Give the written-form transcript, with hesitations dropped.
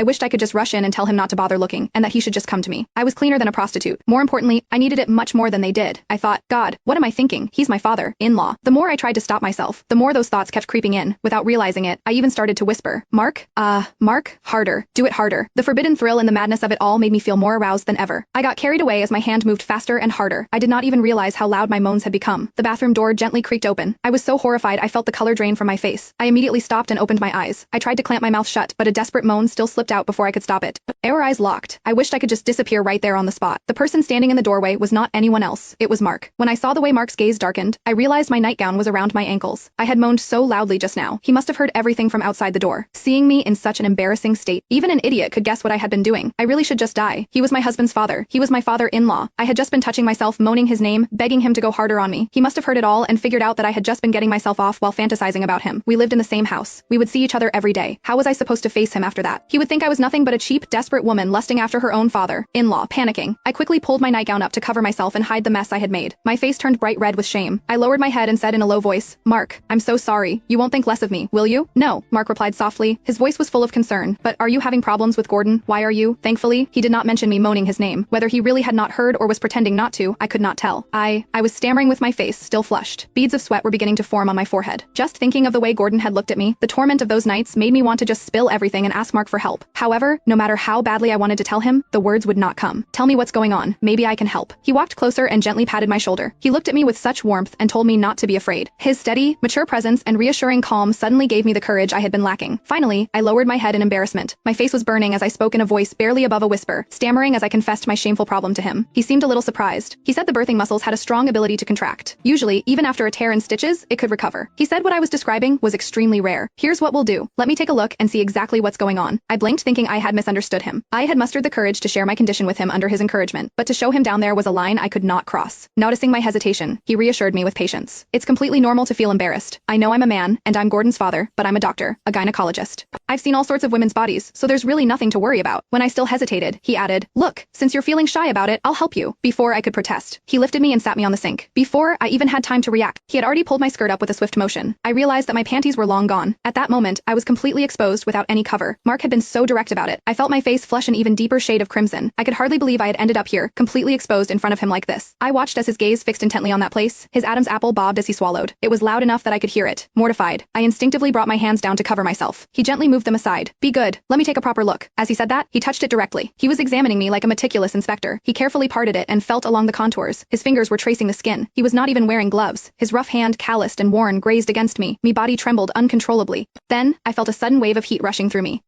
I wished I could just rush in and tell him not to bother looking, and that he should just come to me. I was cleaner than a prostitute. More importantly, I needed it much more than they did. I thought, God, what am I thinking? He's my father-in-law. The more I tried to stop myself, the more those thoughts kept creeping in. Without realizing it, I even started to whisper, Mark? Mark? Harder. Do it harder. The forbidden thrill and the madness of it all made me feel more aroused than ever. I got carried away as my hand moved faster and harder. I did not even realize how loud my moans had become. The bathroom door gently creaked open. I was so horrified I felt the color drain from my face. I immediately stopped and opened my eyes. I tried to clamp my mouth shut, but a desperate moan still slipped out before I could stop it. Our eyes locked. I wished I could just disappear right there on the spot. The person standing in the doorway was not anyone else. It was Mark. When I saw the way Mark's gaze darkened, I realized my nightgown was around my ankles. I had moaned so loudly just now. He must have heard everything from outside the door. Seeing me in such an embarrassing state, even an idiot could guess what I had been doing. I really should just die. He was my husband's father. He was my father-in-law. I had just been touching myself, moaning his name, begging him to go harder on me. He must have heard it all and figured out that I had just been getting myself off while fantasizing about him. We lived in the same house. We would see each other every day. How was I supposed to face him after that? He would think I was nothing but a cheap, desperate woman lusting after her own father-in-law. Panicking, I quickly pulled my nightgown up to cover myself and hide the mess I had made. My face turned bright red with shame. I lowered my head and said in a low voice, Mark, I'm so sorry. You won't think less of me, will you? No, Mark replied softly. His voice was full of concern. But are you having problems with Gordon? Why are you? Thankfully, he did not mention me moaning his name. Whether he really had not heard or was pretending not to, I could not tell. I was stammering with my face still flushed. Beads of sweat were beginning to form on my forehead. Just thinking of the way Gordon had looked at me, the torment of those nights made me want to just spill everything and ask Mark for help. However, no matter how badly I wanted to tell him, the words would not come. Tell me what's going on. Maybe I can help. He walked closer and gently patted my shoulder. He looked at me with such warmth and told me not to be afraid. His steady, mature presence and reassuring calm suddenly gave me the courage I had been lacking. Finally, I lowered my head in embarrassment. My face was burning as I spoke in a voice barely above a whisper, stammering as I confessed my shameful problem to him. He seemed a little surprised. He said the birthing muscles had a strong ability to contract. Usually, even after a tear and stitches, it could recover. He said what I was describing was extremely rare. Here's what we'll do. Let me take a look and see exactly what's going on. I blinked thinking I had misunderstood him. I had mustered the courage to share my condition with him under his encouragement, but to show him down there was a line I could not cross. Noticing my hesitation, he reassured me with patience. It's completely normal to feel embarrassed. I know I'm a man, and I'm Gordon's father, but I'm a doctor, a gynecologist. I've seen all sorts of women's bodies, so there's really nothing to worry about. When I still hesitated, he added, look, since you're feeling shy about it, I'll help you. Before I could protest, he lifted me and sat me on the sink. Before I even had time to react, he had already pulled my skirt up with a swift motion. I realized that my panties were long gone. At that moment, I was completely exposed without any cover. Mark had been so direct about it. I felt my face flush an even deeper shade of crimson. I could hardly believe I had ended up here, completely exposed in front of him like this. I watched as his gaze fixed intently on that place. His Adam's apple bobbed as he swallowed. It was loud enough that I could hear it. Mortified, I instinctively brought my hands down to cover myself. He gently moved them aside. Be good. Let me take a proper look. As he said that, he touched it directly. He was examining me like a meticulous inspector. He carefully parted it and felt along the contours. His fingers were tracing the skin. He was not even wearing gloves. His rough hand, calloused and worn, grazed against me. Me body trembled uncontrollably. Then, I felt a sudden wave of heat rushing through me.